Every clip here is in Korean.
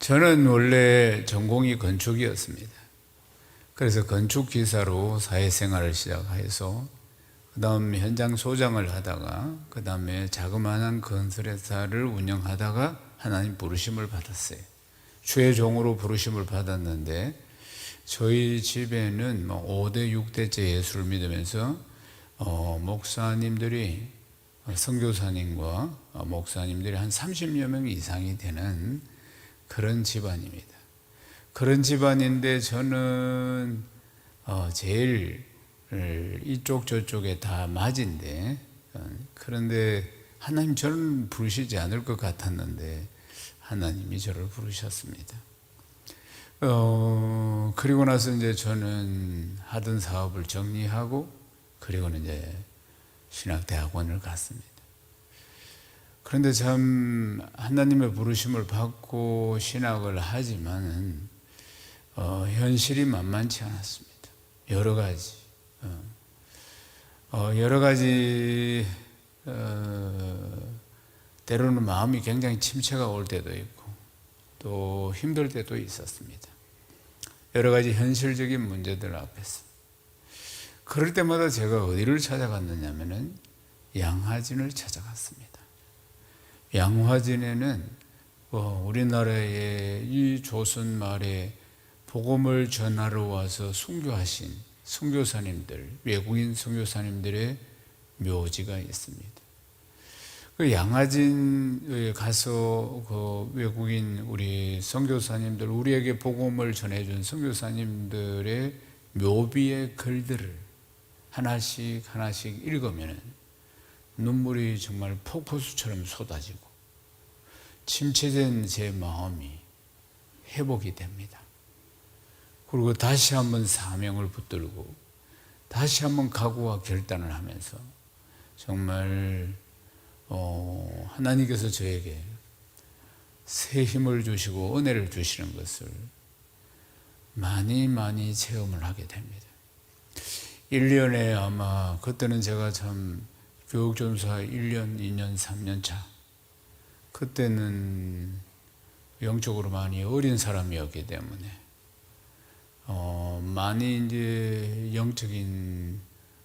저는 원래 전공이 건축이었습니다. 그래서 건축기사로 사회생활을 시작해서 그 다음 현장 소장을 하다가 그 다음에 자그마한 건설회사를 운영하다가 하나님 부르심을 받았어요. 주의 종으로 부르심을 받았는데 저희 집에는 5대 6대째 예수를 믿으면서 목사님들이 선교사님과 목사님들이 한 30여 명 이상이 되는 그런 집안입니다. 그런 집안인데 저는 제일 이쪽 저쪽에 다 맞인데 그런데 하나님 저를 부르시지 않을 것 같았는데 하나님이 저를 부르셨습니다. 그리고 나서 이제 저는 하던 사업을 정리하고 그리고는 이제 신학대학원을 갔습니다. 그런데 참 하나님의 부르심을 받고 신학을 하지만은 현실이 만만치 않았습니다. 여러 가지 때로는 마음이 굉장히 침체가 올 때도 있고 또 힘들 때도 있었습니다. 여러 가지 현실적인 문제들 앞에서 그럴 때마다 제가 어디를 찾아갔느냐면은 양화진을 찾아갔습니다. 양화진에는 우리나라의 이 조선 말에 복음을 전하러 와서 순교하신 선교사님들, 외국인 선교사님들의 묘지가 있습니다. 그 양화진에 가서 그 외국인 우리 선교사님들, 우리에게 복음을 전해준 선교사님들의 묘비의 글들을 하나씩 읽으면 눈물이 정말 폭포수처럼 쏟아지고 침체된 제 마음이 회복이 됩니다. 그리고 다시 한번 사명을 붙들고 다시 한번 각오와 결단을 하면서 정말 하나님께서 저에게 새 힘을 주시고 은혜를 주시는 것을 많이 체험을 하게 됩니다. 1년에 아마 그때는 제가 참 교육전사 1년, 2년, 3년 차 그때는 영적으로 많이 어린 사람이었기 때문에 많이 이제 영적인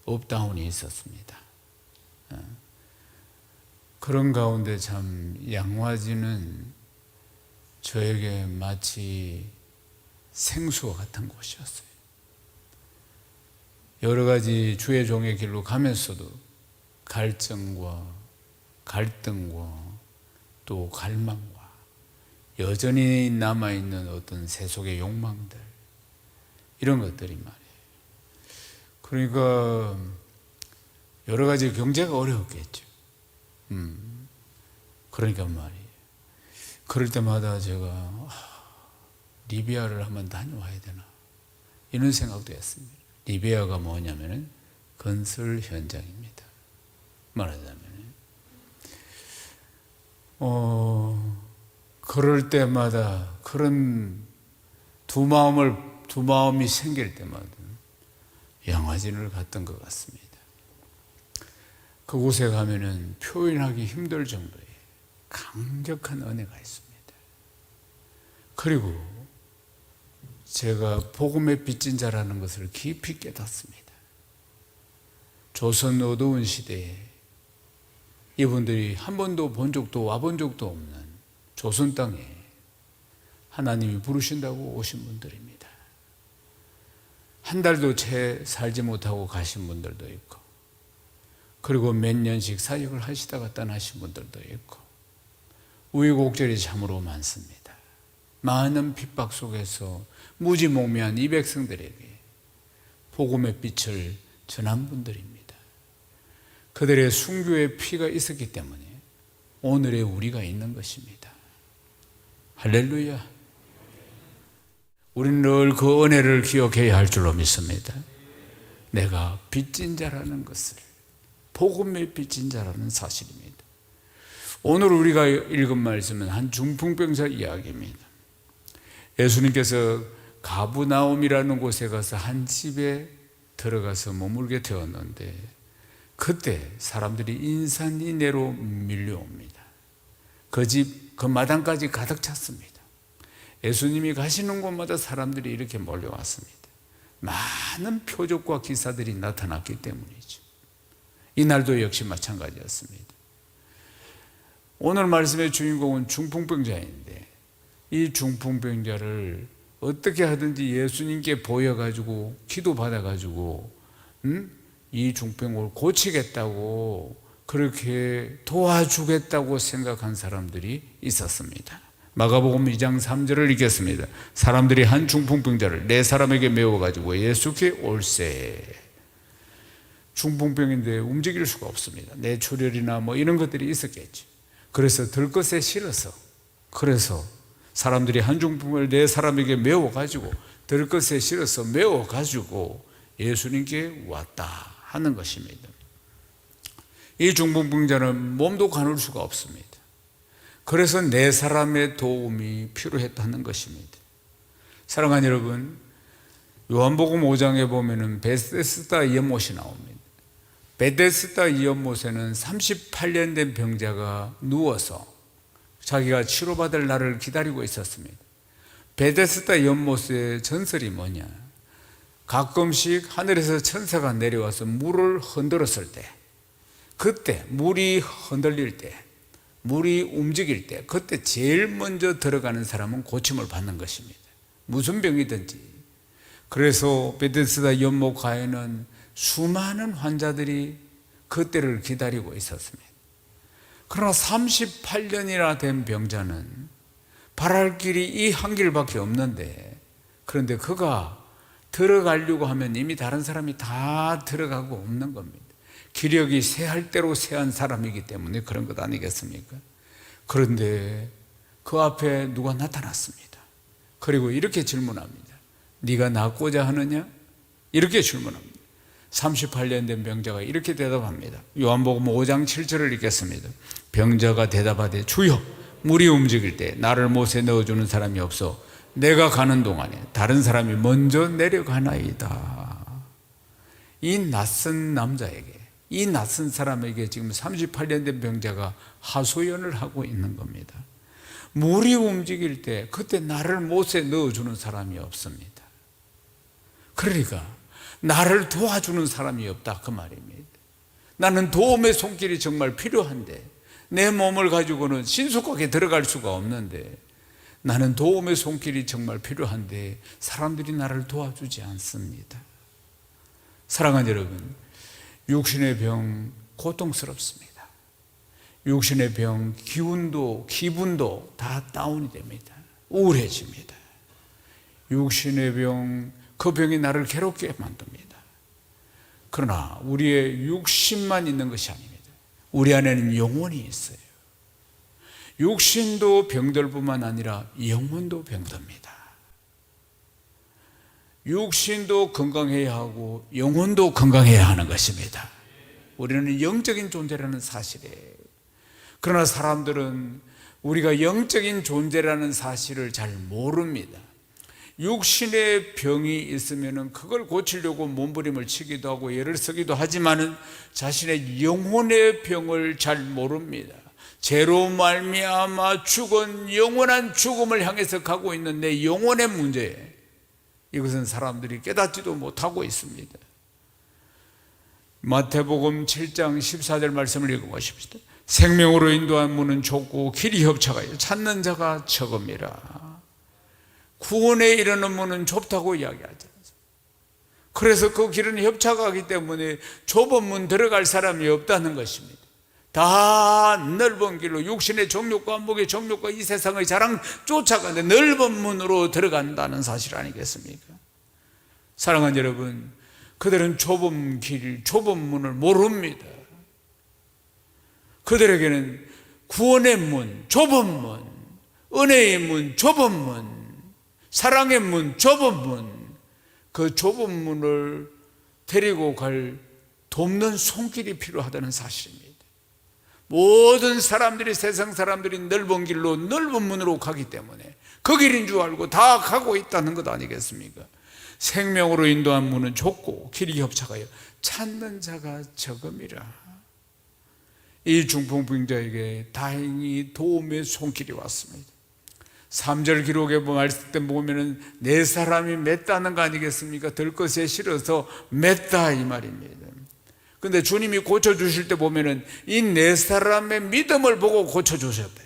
업다운이 있었습니다. 그런 가운데 참 양화진은 저에게 마치 생수와 같은 곳이었어요. 여러 가지 주의 종의 길로 가면서도 갈증과 갈등과 또 갈망과 여전히 남아있는 어떤 세속의 욕망들 이런 것들이 말이에요. 그러니까 여러 가지 경제가 어려웠겠죠. 그러니까 말이에요. 그럴 때마다 제가 리비아를 한번 다녀와야 되나 이런 생각도 했습니다. 리비아가 뭐냐면은 건설 현장입니다. 말하자면 그럴 때마다 그런 두 마음이 생길 때마다 양화진을 갔던 것 같습니다. 그곳에 가면은 표현하기 힘들 정도의 강력한 은혜가 있습니다. 그리고 제가 복음의 빚진 자라는 것을 깊이 깨닫습니다. 조선 어두운 시대에 이분들이 한 번도 본 적도 와본 적도 없는 조선 땅에 하나님이 부르신다고 오신 분들입니다. 한 달도 채 살지 못하고 가신 분들도 있고 그리고 몇 년씩 사역을 하시다가 떠나신 분들도 있고 우여곡절이 참으로 많습니다. 많은 핍박 속에서 무지몽매한 이 백성들에게 복음의 빛을 전한 분들입니다. 그들의 순교의 피가 있었기 때문에 오늘의 우리가 있는 것입니다. 할렐루야. 우리는 늘 그 은혜를 기억해야 할 줄로 믿습니다. 내가 빚진 자라는 것을, 복음의 빚진 자라는 사실입니다. 오늘 우리가 읽은 말씀은 한 중풍병자 이야기입니다. 예수님께서 가브나움이라는 곳에 가서 한 집에 들어가서 머물게 되었는데 그때 사람들이 인산인해로 밀려옵니다. 그 집, 그 마당까지 가득 찼습니다. 예수님이 가시는 곳마다 사람들이 이렇게 몰려왔습니다. 많은 표적과 기사들이 나타났기 때문이죠. 이날도 역시 마찬가지였습니다. 오늘 말씀의 주인공은 중풍병자인데 이 중풍병자를 어떻게 하든지 예수님께 보여가지고 기도받아가지고 이 중풍을 고치겠다고 그렇게 도와주겠다고 생각한 사람들이 있었습니다. 마가복음 2장 3절을 읽겠습니다. 사람들이 한 중풍병자를 네 사람에게 메워가지고 예수께 올세. 중풍병인데 움직일 수가 없습니다. 뇌출혈이나 뭐 이런 것들이 있었겠죠. 그래서 들것에 실어서, 그래서 사람들이 한 중풍을 네 사람에게 메워가지고 들것에 실어서 메워가지고 예수님께 왔다 하는 것입니다. 이 중풍병자는 몸도 가눌 수가 없습니다. 그래서 네 사람의 도움이 필요했다는 것입니다. 사랑하는 여러분, 요한복음 5장에 보면은 베데스다 연못이 나옵니다. 베데스다 연못에는 38년 된 병자가 누워서 자기가 치료받을 날을 기다리고 있었습니다. 베데스다 연못의 전설이 뭐냐? 가끔씩 하늘에서 천사가 내려와서 물을 흔들었을 때, 그때 물이 흔들릴 때, 물이 움직일 때, 그때 제일 먼저 들어가는 사람은 고침을 받는 것입니다. 무슨 병이든지. 그래서 베데스다 연못가에는 수많은 환자들이 그때를 기다리고 있었습니다. 그러나 38년이나 된 병자는 바랄 길이 이 한 길밖에 없는데, 그런데 그가 들어가려고 하면 이미 다른 사람이 다 들어가고 없는 겁니다. 기력이 쇠할 대로 쇠한 사람이기 때문에 그런 것 아니겠습니까? 그런데 그 앞에 누가 나타났습니다. 그리고 이렇게 질문합니다. 네가 낫고자 하느냐? 이렇게 질문합니다. 38년 된 병자가 이렇게 대답합니다. 요한복음 5장 7절을 읽겠습니다. 병자가 대답하되 주여, 물이 움직일 때 나를 못에 넣어주는 사람이 없어 내가 가는 동안에 다른 사람이 먼저 내려가나이다. 이 낯선 남자에게, 이 낯선 사람에게 지금 38년 된 병자가 하소연을 하고 있는 겁니다. 물이 움직일 때 그때 나를 못에 넣어주는 사람이 없습니다. 그러니까 나를 도와주는 사람이 없다 그 말입니다. 나는 도움의 손길이 정말 필요한데 내 몸을 가지고는 신속하게 들어갈 수가 없는데, 나는 도움의 손길이 정말 필요한데 사람들이 나를 도와주지 않습니다. 사랑하는 여러분, 육신의 병 고통스럽습니다. 육신의 병 기분도 다 다운이 됩니다. 우울해집니다. 육신의 병, 그 병이 나를 괴롭게 만듭니다. 그러나 우리의 육신만 있는 것이 아닙니다. 우리 안에는 영혼이 있어요. 육신도 병들 뿐만 아니라 영혼도 병듭니다. 육신도 건강해야 하고 영혼도 건강해야 하는 것입니다. 우리는 영적인 존재라는 사실이에요. 그러나 사람들은 우리가 영적인 존재라는 사실을 잘 모릅니다. 육신의 병이 있으면 그걸 고치려고 몸부림을 치기도 하고 애를 쓰기도 하지만은 자신의 영혼의 병을 잘 모릅니다. 죄로 말미암아 죽은 영원한 죽음을 향해서 가고 있는 내 영혼의 문제, 이것은 사람들이 깨닫지도 못하고 있습니다. 마태복음 7장 14절 말씀을 읽어보십시다. 생명으로 인도한 문은 좁고 길이 협착하여 찾는 자가 적음이라. 구원에 이르는 문은 좁다고 이야기하죠. 그래서 그 길은 협착하기 때문에 좁은 문 들어갈 사람이 없다는 것입니다. 다 넓은 길로 육신의 정욕과 목의 정욕과 이 세상의 자랑 쫓아가는데 넓은 문으로 들어간다는 사실 아니겠습니까? 사랑하는 여러분, 그들은 좁은 길, 좁은 문을 모릅니다. 그들에게는 구원의 문, 좁은 문, 은혜의 문, 좁은 문, 사랑의 문, 좁은 문, 그 좁은 문을 데리고 갈 돕는 손길이 필요하다는 사실입니다. 모든 사람들이, 세상 사람들이 넓은 길로, 넓은 문으로 가기 때문에 그 길인 줄 알고 다 가고 있다는 것 아니겠습니까? 생명으로 인도한 문은 좁고 길이 협착하여 찾는 자가 적음이라. 이 중풍병자에게 다행히 도움의 손길이 왔습니다. 3절 기록에 보면은 네 사람이 맺다는 거 아니겠습니까? 들것에 실어서 맺다 이 말입니다. 근데 주님이 고쳐주실 때 보면은 이 네 사람의 믿음을 보고 고쳐주셨대.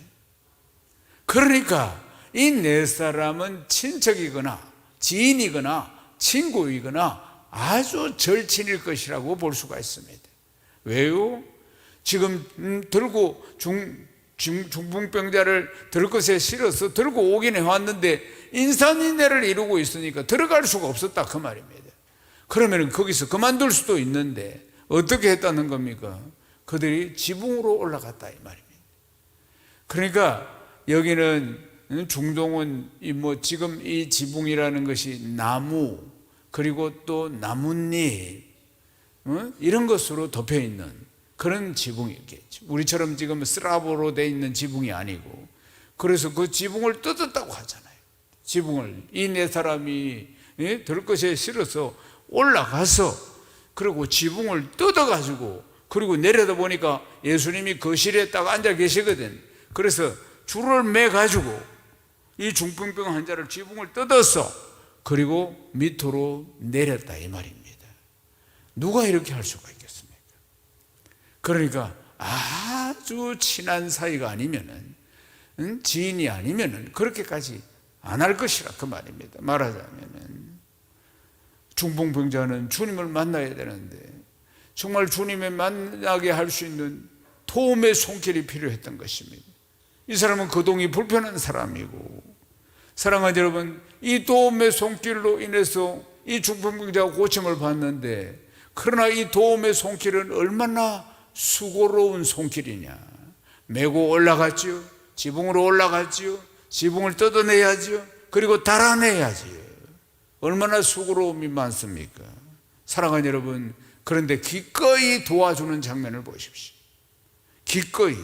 그러니까 이 네 사람은 친척이거나 지인이거나 친구이거나 아주 절친일 것이라고 볼 수가 있습니다. 왜요? 지금 들고 중풍병자를 들것에 실어서 들고 오긴 해왔는데 인산인해를 이루고 있으니까 들어갈 수가 없었다 그 말입니다. 그러면 거기서 그만둘 수도 있는데 어떻게 했다는 겁니까? 그들이 지붕으로 올라갔다 이 말입니다. 그러니까 여기는 중동은 지금 이 지붕이라는 것이 나무 그리고 또 나뭇잎 이런 것으로 덮여 있는 그런 지붕이겠죠. 우리처럼 지금 슬라브로 돼 있는 지붕이 아니고, 그래서 그 지붕을 뜯었다고 하잖아요. 지붕을 이 네 사람이 들것에 실어서 올라가서 그리고 지붕을 뜯어가지고 그리고 내려다 보니까 예수님이 거실에 딱 앉아 계시거든. 그래서 줄을 매가지고 이 중풍병 환자를 지붕을 뜯었어. 그리고 밑으로 내렸다 이 말입니다. 누가 이렇게 할 수가 있겠습니까? 그러니까 아주 친한 사이가 아니면은 지인이 아니면은 그렇게까지 안 할 것이라 그 말입니다. 말하자면은 중풍병자는 주님을 만나야 되는데 정말 주님을 만나게 할 수 있는 도움의 손길이 필요했던 것입니다. 이 사람은 거동이 불편한 사람이고, 사랑하는 여러분, 이 도움의 손길로 인해서 이 중풍병자가 고침을 받는데, 그러나 이 도움의 손길은 얼마나 수고로운 손길이냐. 메고 올라갔지요. 지붕으로 올라갔지요. 지붕을 뜯어내야지요. 그리고 달아내야지요. 얼마나 수고로움이 많습니까? 사랑하는 여러분, 그런데 기꺼이 도와주는 장면을 보십시오. 기꺼이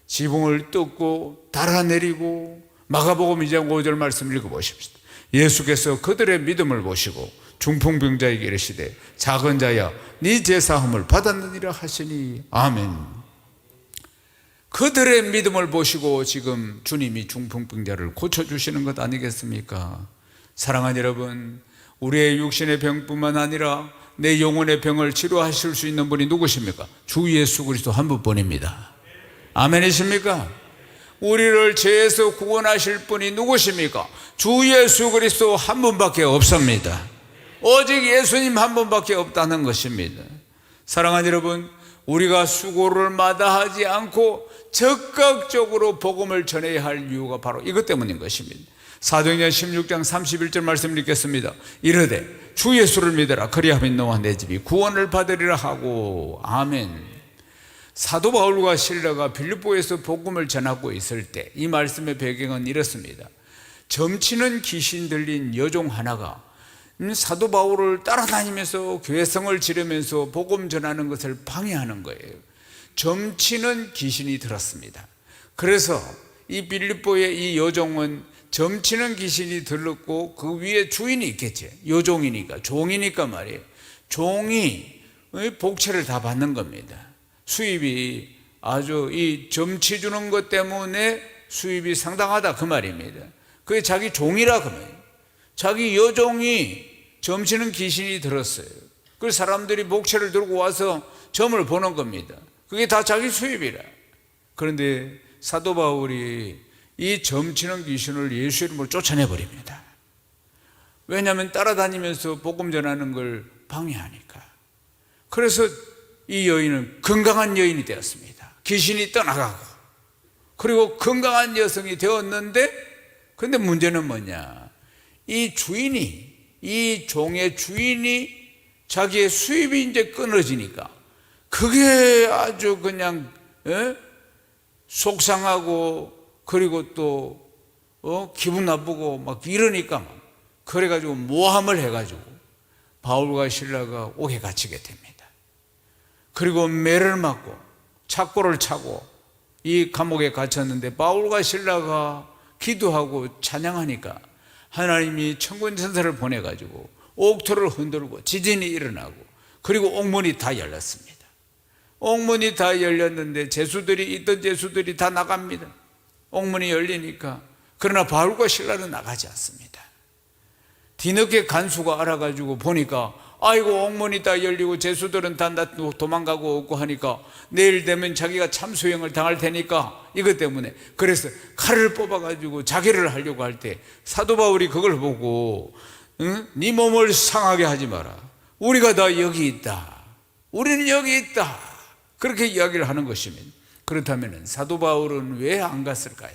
지붕을 뜯고 달아내리고, 마가복음 2장 5절 말씀 읽어보십시오. 예수께서 그들의 믿음을 보시고 중풍병자에게 이르시되 작은 자야 네 죄사함을 받았느니라 하시니 아멘. 그들의 믿음을 보시고 지금 주님이 중풍병자를 고쳐주시는 것 아니겠습니까? 사랑하는 여러분, 우리의 육신의 병뿐만 아니라 내 영혼의 병을 치료하실 수 있는 분이 누구십니까? 주 예수 그리스도 한 분뿐입니다. 아멘이십니까? 우리를 죄에서 구원하실 분이 누구십니까? 주 예수 그리스도 한 분밖에 없습니다. 오직 예수님 한 분밖에 없다는 것입니다. 사랑하는 여러분, 우리가 수고를 마다하지 않고 적극적으로 복음을 전해야 할 이유가 바로 이것 때문인 것입니다. 사도행전 16장 31절 말씀 읽겠습니다. 이르되 주 예수를 믿으라 그리하면 너와 내 집이 구원을 받으리라 하고 아멘. 사도 바울과 실라가 빌립보에서 복음을 전하고 있을 때 이 말씀의 배경은 이렇습니다. 점치는 귀신 들린 여종 하나가 사도 바울을 따라다니면서 교회성을 지르면서 복음 전하는 것을 방해하는 거예요. 점치는 귀신이 들었습니다. 그래서 이 빌립보의 이 여종은 점치는 귀신이 들렀고 그 위에 주인이 있겠지. 여종이니까, 종이니까 말이에요. 종이 복채를 다 받는 겁니다. 수입이 아주 이 점치 주는 것 때문에 수입이 상당하다 그 말입니다. 그게 자기 종이라 그 말이에요. 자기 여종이 점치는 귀신이 들었어요. 그래서 사람들이 복채를 들고 와서 점을 보는 겁니다. 그게 다 자기 수입이라. 그런데 사도 바울이 이 점치는 귀신을 예수 이름으로 쫓아내버립니다. 왜냐하면 따라다니면서 복음 전하는 걸 방해하니까. 그래서 이 여인은 건강한 여인이 되었습니다. 귀신이 떠나가고, 그리고 건강한 여성이 되었는데, 근데 문제는 뭐냐? 이 주인이, 이 종의 주인이 자기의 수입이 이제 끊어지니까 그게 아주 그냥 속상하고, 그리고 또 기분 나쁘고 막 이러니까 그래가지고 모함을 해가지고 바울과 실라가 옥에 갇히게 됩니다. 그리고 매를 맞고 착고를 차고 이 감옥에 갇혔는데, 바울과 실라가 기도하고 찬양하니까 하나님이 천군 천사를 보내가지고 옥토를 흔들고 지진이 일어나고, 그리고 옥문이 다 열렸습니다. 옥문이 다 열렸는데 있던 죄수들이 다 나갑니다. 옥문이 열리니까. 그러나 바울과 실라는 나가지 않습니다. 뒤늦게 간수가 알아가지고 보니까 아이고 옥문이 다 열리고 죄수들은 다 도망가고 없고 하니까 내일 되면 자기가 참수형을 당할 테니까 이것 때문에 그래서 칼을 뽑아가지고 자기를 하려고 할 때 사도 바울이 그걸 보고 네 몸을 상하게 하지 마라. 우리가 다 여기 있다. 우리는 여기 있다. 그렇게 이야기를 하는 것입니다. 그렇다면 사도 바울은 왜 안 갔을까요?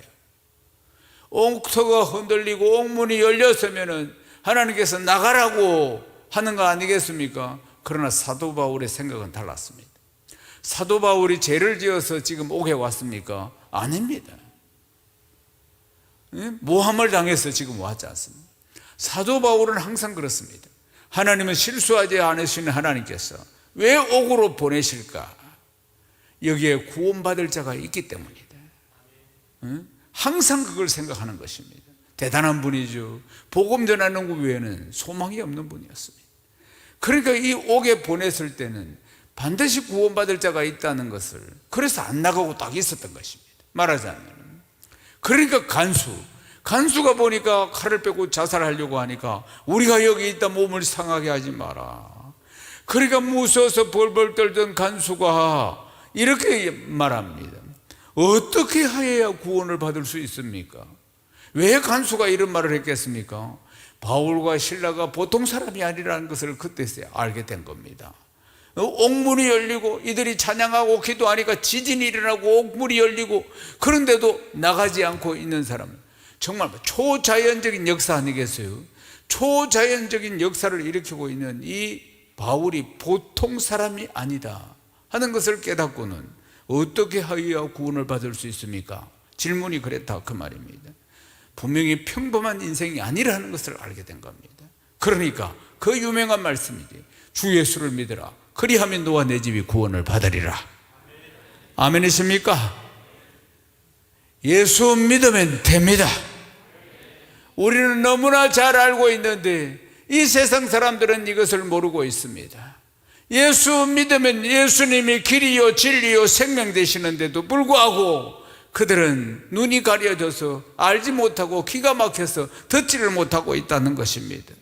옥터가 흔들리고 옥문이 열렸으면 하나님께서 나가라고 하는 거 아니겠습니까? 그러나 사도 바울의 생각은 달랐습니다. 사도 바울이 죄를 지어서 지금 옥에 왔습니까? 아닙니다. 모함을 당해서 지금 왔지 않습니다. 사도 바울은 항상 그렇습니다. 하나님은 실수하지 않으시는 하나님께서 왜 옥으로 보내실까? 여기에 구원받을 자가 있기 때문이다. 항상 그걸 생각하는 것입니다. 대단한 분이죠. 복음 전하는 것 외에는 소망이 없는 분이었습니다. 그러니까 이 옥에 보냈을 때는 반드시 구원받을 자가 있다는 것을, 그래서 안 나가고 딱 있었던 것입니다. 말하자면 그러니까 간수가 보니까 칼을 빼고 자살하려고 하니까 우리가 여기 있다 몸을 상하게 하지 마라. 그러니까 무서워서 벌벌 떨던 간수가 이렇게 말합니다. 어떻게 하여야 구원을 받을 수 있습니까? 왜 간수가 이런 말을 했겠습니까? 바울과 실라가 보통 사람이 아니라는 것을 그때서야 알게 된 겁니다. 옥문이 열리고 이들이 찬양하고 기도하니까 지진이 일어나고 옥문이 열리고, 그런데도 나가지 않고 있는 사람, 정말 초자연적인 역사 아니겠어요? 초자연적인 역사를 일으키고 있는 이 바울이 보통 사람이 아니다 하는 것을 깨닫고는 어떻게 하여야 구원을 받을 수 있습니까? 질문이 그랬다 그 말입니다. 분명히 평범한 인생이 아니라는 것을 알게 된 겁니다. 그러니까 그 유명한 말씀이지, 주 예수를 믿으라 그리하면 너와 내 집이 구원을 받으리라. 아멘이십니까? 예수 믿으면 됩니다. 우리는 너무나 잘 알고 있는데 이 세상 사람들은 이것을 모르고 있습니다. 예수 믿으면 예수님이 길이요 진리요 생명 되시는데도 불구하고 그들은 눈이 가려져서 알지 못하고 귀가 막혀서 듣지를 못하고 있다는 것입니다.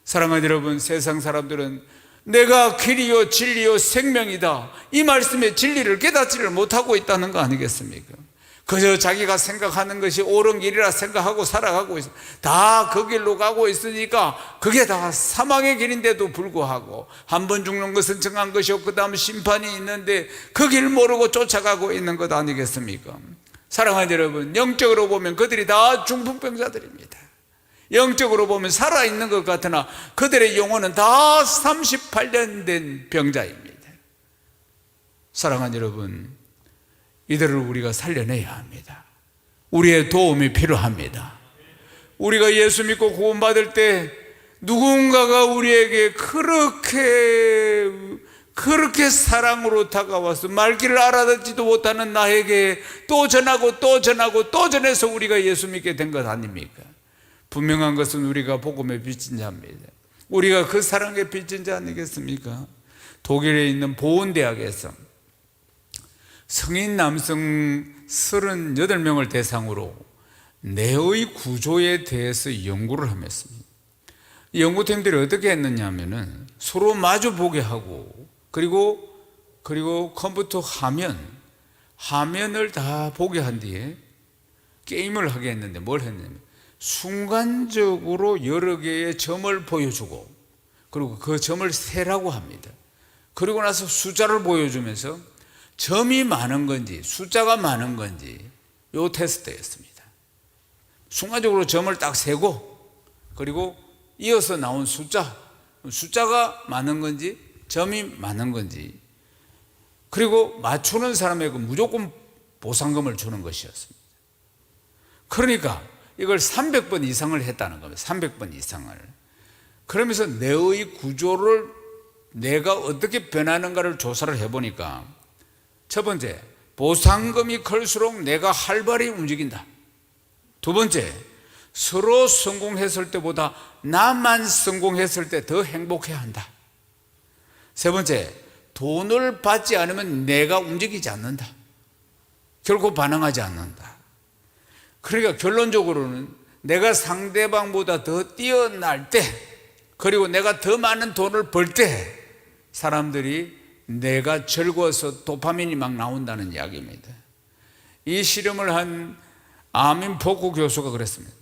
사랑하는 여러분, 세상 사람들은 내가 길이요 진리요 생명이다, 이 말씀의 진리를 깨닫지를 못하고 있다는 거 아니겠습니까? 그저 자기가 생각하는 것이 옳은 길이라 생각하고 살아가고 있어. 다 그 길로 가고 있으니까 그게 다 사망의 길인데도 불구하고 한 번 죽는 것은 정한 것이고 그 다음 심판이 있는데 그 길 모르고 쫓아가고 있는 것 아니겠습니까? 사랑하는 여러분, 영적으로 보면 그들이 다 중풍병자들입니다. 영적으로 보면 살아있는 것 같으나 그들의 영혼은 다 38년 된 병자입니다. 사랑하는 여러분, 이들을 우리가 살려내야 합니다. 우리의 도움이 필요합니다. 우리가 예수 믿고 구원받을 때 누군가가 우리에게 그렇게 사랑으로 다가와서 말귀를 알아듣지도 못하는 나에게 또 전하고 또 전하고 또 전해서 우리가 예수 믿게 된 것 아닙니까? 분명한 것은 우리가 복음의 빚진 자입니다. 우리가 그 사랑의 빚진 자 아니겠습니까? 독일에 있는 보온대학에서 성인 남성 38명을 대상으로 뇌의 구조에 대해서 연구를 하였습니다. 이 연구팀들이 어떻게 했느냐 하면은 서로 마주 보게 하고 그리고 컴퓨터 화면을 다 보게 한 뒤에 게임을 하게 했는데 뭘 했냐면 순간적으로 여러 개의 점을 보여주고 그리고 그 점을 세라고 합니다. 그리고 나서 숫자를 보여주면서 점이 많은 건지 숫자가 많은 건지 요 테스트였습니다. 순간적으로 점을 딱 세고 그리고 이어서 나온 숫자가 많은 건지 점이 많은 건지, 그리고 맞추는 사람에게 무조건 보상금을 주는 것이었습니다. 그러니까 이걸 300번 이상을 했다는 겁니다. 300번 이상을. 그러면서 뇌의 구조를 내가 어떻게 변하는가를 조사를 해보니까 첫 번째, 보상금이 클수록 내가 활발히 움직인다. 두 번째, 서로 성공했을 때보다 나만 성공했을 때 더 행복해한다. 세 번째, 돈을 받지 않으면 내가 움직이지 않는다. 결코 반응하지 않는다. 그러니까 결론적으로는 내가 상대방보다 더 뛰어날 때, 그리고 내가 더 많은 돈을 벌 때 사람들이 내가 즐거워서 도파민이 막 나온다는 이야기입니다. 이 실험을 한 아민 포쿠 교수가 그랬습니다.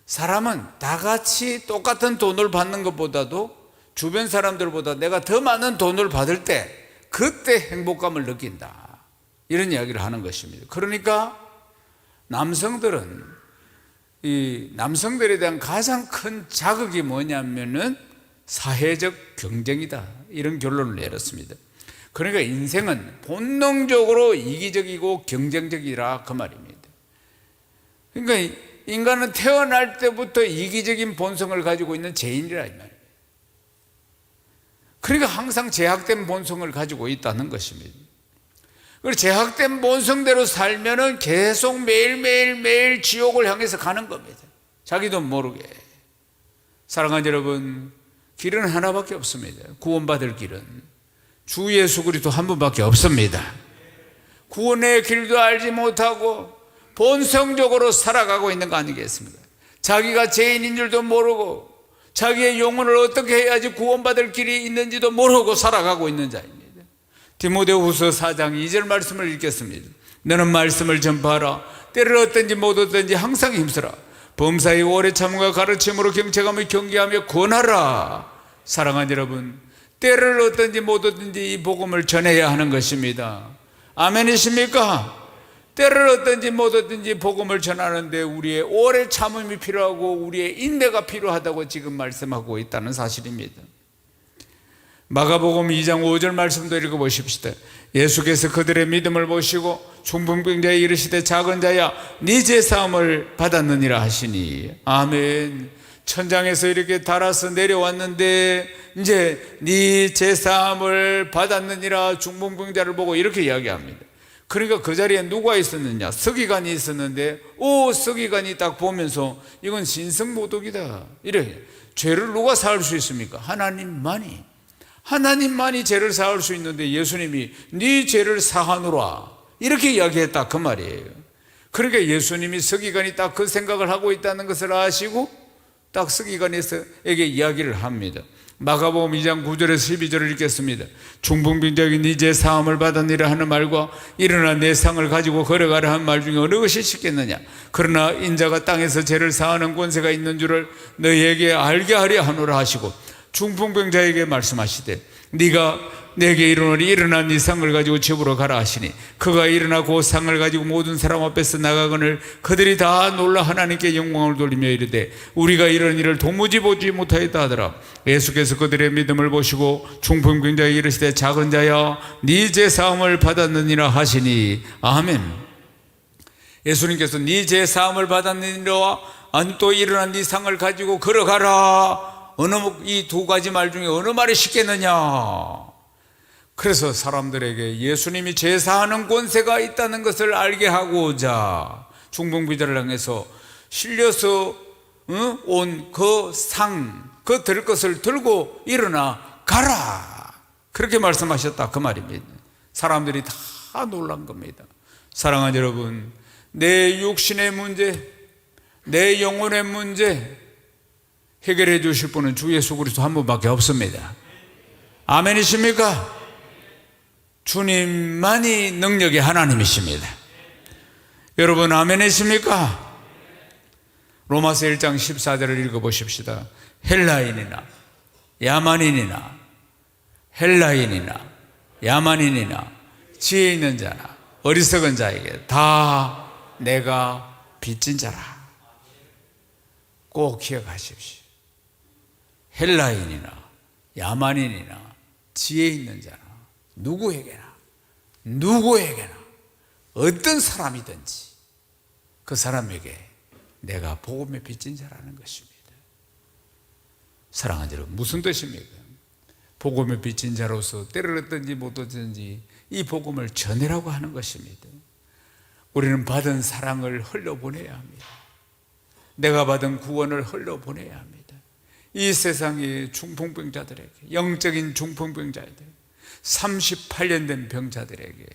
사람은 다 같이 똑같은 돈을 받는 것보다도 주변 사람들보다 내가 더 많은 돈을 받을 때 그때 행복감을 느낀다, 이런 이야기를 하는 것입니다. 그러니까 남성들에 대한 가장 큰 자극이 뭐냐면은 사회적 경쟁이다, 이런 결론을 내렸습니다. 그러니까 인생은 본능적으로 이기적이고 경쟁적이라, 그 말입니다. 그러니까 인간은 태어날 때부터 이기적인 본성을 가지고 있는 죄인이라 이 말이에요. 그러니까 항상 제약된 본성을 가지고 있다는 것입니다. 그리고 제약된 본성대로 살면은 계속 매일 지옥을 향해서 가는 겁니다. 자기도 모르게. 사랑하는 여러분, 길은 하나밖에 없습니다. 구원받을 길은 주 예수 그리스도 한 분밖에 없습니다. 구원의 길도 알지 못하고 본성적으로 살아가고 있는 거 아니겠습니까? 자기가 죄인인 줄도 모르고 자기의 영혼을 어떻게 해야지 구원받을 길이 있는지도 모르고 살아가고 있는 자입니다. 디모데후서 4장 2절 말씀을 읽겠습니다. 너는 말씀을 전파하라. 때를 얻든지 못 얻든지 항상 힘쓰라. 범사의 오래 참음과 가르침으로 경책하며 경계하며 권하라. 사랑하는 여러분, 때를 얻든지 못 얻든지 이 복음을 전해야 하는 것입니다. 아멘이십니까? 때를 얻든지 못 얻든지 복음을 전하는데 우리의 오래 참음이 필요하고 우리의 인내가 필요하다고 지금 말씀하고 있다는 사실입니다. 마가복음 2장 5절 말씀도 읽어보십시다. 예수께서 그들의 믿음을 보시고 중풍병자에 이르시되 작은 자야 네 죄사함을 받았느니라 하시니. 아멘. 천장에서 이렇게 달아서 내려왔는데 이제 네 죄사함을 받았느니라 중풍병자를 보고 이렇게 이야기합니다. 그러니까 그 자리에 누가 있었느냐? 서기관이 있었는데 서기관이 딱 보면서 이건 신성모독이다, 이래. 죄를 누가 사할 수 있습니까? 하나님만이 죄를 사할 수 있는데 예수님이 네 죄를 사하노라, 이렇게 이야기했다, 그 말이에요. 그러니까 예수님이 서기관이 딱 그 생각을 하고 있다는 것을 아시고 딱 서기관에게 이야기를 합니다. 마가복음 2장 9절에서 12절을 읽겠습니다. 중풍병자에게 네 죄 사함을 받았느니라 하는 말과 일어나 내 상을 가지고 걸어가라 한 말 중에 어느 것이 쉽겠느냐? 그러나 인자가 땅에서 죄를 사하는 권세가 있는 줄을 너희에게 알게 하려 하노라 하시고 중풍병자에게 말씀하시되 네가 내게 이르노니 일어나 네 상을 가지고 집으로 가라 하시니 그가 일어나 그 상을 가지고 모든 사람 앞에서 나가거늘 그들이 다 놀라 하나님께 영광을 돌리며 이르되 우리가 이런 일을 도무지 보지 못하였다 하더라. 예수께서 그들의 믿음을 보시고 중풍병자에게 이르시되 작은 자야 네 죄 사함을 받았느니라 하시니. 아멘. 예수님께서 네 죄 사함을 받았느니라, 아니 또 일어나 네 상을 가지고 걸어가라, 이 두 가지 말 중에 어느 말이 쉽겠느냐? 그래서 사람들에게 예수님이 제사하는 권세가 있다는 것을 알게 하고자 중풍병자를 향해서 실려서 온 그 상, 그 들 것을 들고 일어나 가라, 그렇게 말씀하셨다, 그 말입니다. 사람들이 다 놀란 겁니다. 사랑하는 여러분, 내 육신의 문제, 내 영혼의 문제 해결해 주실 분은 주 예수 그리스도 한 분밖에 없습니다. 아멘이십니까? 주님만이 능력의 하나님이십니다. 여러분 아멘이십니까? 로마서 1장 14절을 읽어보십시다. 헬라인이나 야만인이나 지혜 있는 자나 어리석은 자에게 다 내가 빚진 자라. 꼭 기억하십시오. 헬라인이나 야만인이나 지혜 있는 자나 누구에게나 어떤 사람이든지 그 사람에게 내가 복음의 빚진 자라는 것입니다. 사랑하는 여러분, 무슨 뜻입니까? 복음의 빚진 자로서 때를 얻든지 못 얻든지 이 복음을 전해라고 하는 것입니다. 우리는 받은 사랑을 흘려보내야 합니다. 내가 받은 구원을 흘려보내야 합니다. 이 세상의 중풍병자들에게, 영적인 중풍병자들, 38년 된 병자들에게,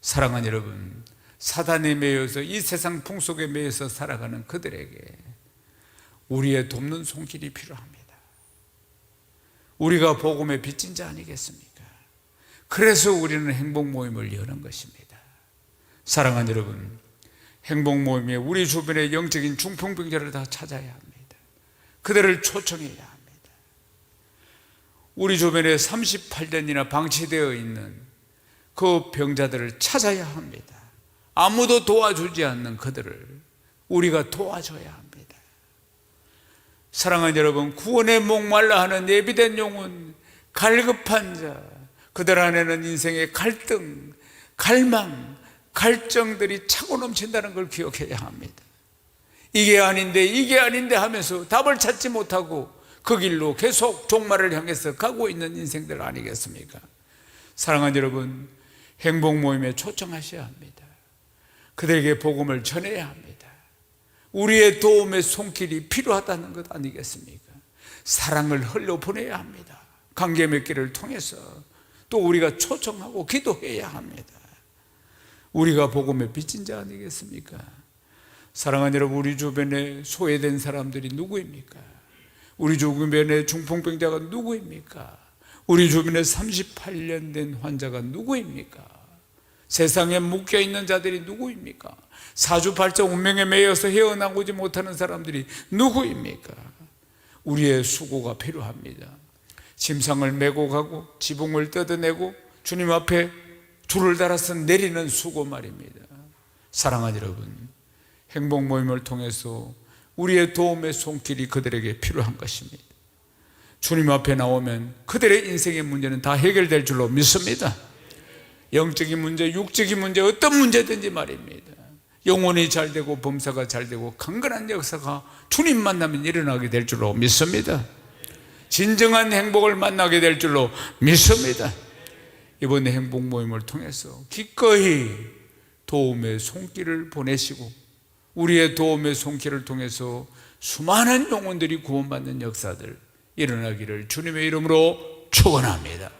사랑하는 여러분, 사단에 매여서 이 세상 풍속에 매여서 살아가는 그들에게 우리의 돕는 손길이 필요합니다. 우리가 복음의 빚진 자 아니겠습니까? 그래서 우리는 행복 모임을 여는 것입니다. 사랑하는 여러분, 행복 모임에 우리 주변의 영적인 중풍병자를 다 찾아야 합니다. 그들을 초청해야 합니다. 우리 주변에 38년이나 방치되어 있는 그 병자들을 찾아야 합니다. 아무도 도와주지 않는 그들을 우리가 도와줘야 합니다. 사랑하는 여러분, 구원에 목말라 하는 예비된 영혼, 갈급한 자, 그들 안에는 인생의 갈등, 갈망, 갈증들이 차고 넘친다는 걸 기억해야 합니다. 이게 아닌데 하면서 답을 찾지 못하고 그 길로 계속 종말을 향해서 가고 있는 인생들 아니겠습니까? 사랑하는 여러분, 행복 모임에 초청하셔야 합니다. 그들에게 복음을 전해야 합니다. 우리의 도움의 손길이 필요하다는 것 아니겠습니까? 사랑을 흘려보내야 합니다. 관계 맺기를 통해서 또 우리가 초청하고 기도해야 합니다. 우리가 복음의 빚진 자 아니겠습니까? 사랑하는 여러분, 우리 주변에 소외된 사람들이 누구입니까? 우리 주변에 중풍병자가 누구입니까? 우리 주변에 38년 된 환자가 누구입니까? 세상에 묶여있는 자들이 누구입니까? 사주팔자 운명에 매여서 헤어나오지 못하는 사람들이 누구입니까? 우리의 수고가 필요합니다. 침상을 메고 가고 지붕을 뜯어내고 주님 앞에 줄을 달아서 내리는 수고 말입니다. 사랑하는 여러분, 행복 모임을 통해서 우리의 도움의 손길이 그들에게 필요한 것입니다. 주님 앞에 나오면 그들의 인생의 문제는 다 해결될 줄로 믿습니다. 영적인 문제, 육적인 문제, 어떤 문제든지 말입니다. 영혼이 잘 되고 범사가 잘 되고 강건한 역사가 주님 만나면 일어나게 될 줄로 믿습니다. 진정한 행복을 만나게 될 줄로 믿습니다. 이번 행복 모임을 통해서 기꺼이 도움의 손길을 보내시고 우리의 도움의 손길을 통해서 수많은 영혼들이 구원받는 역사들 일어나기를 주님의 이름으로 축원합니다.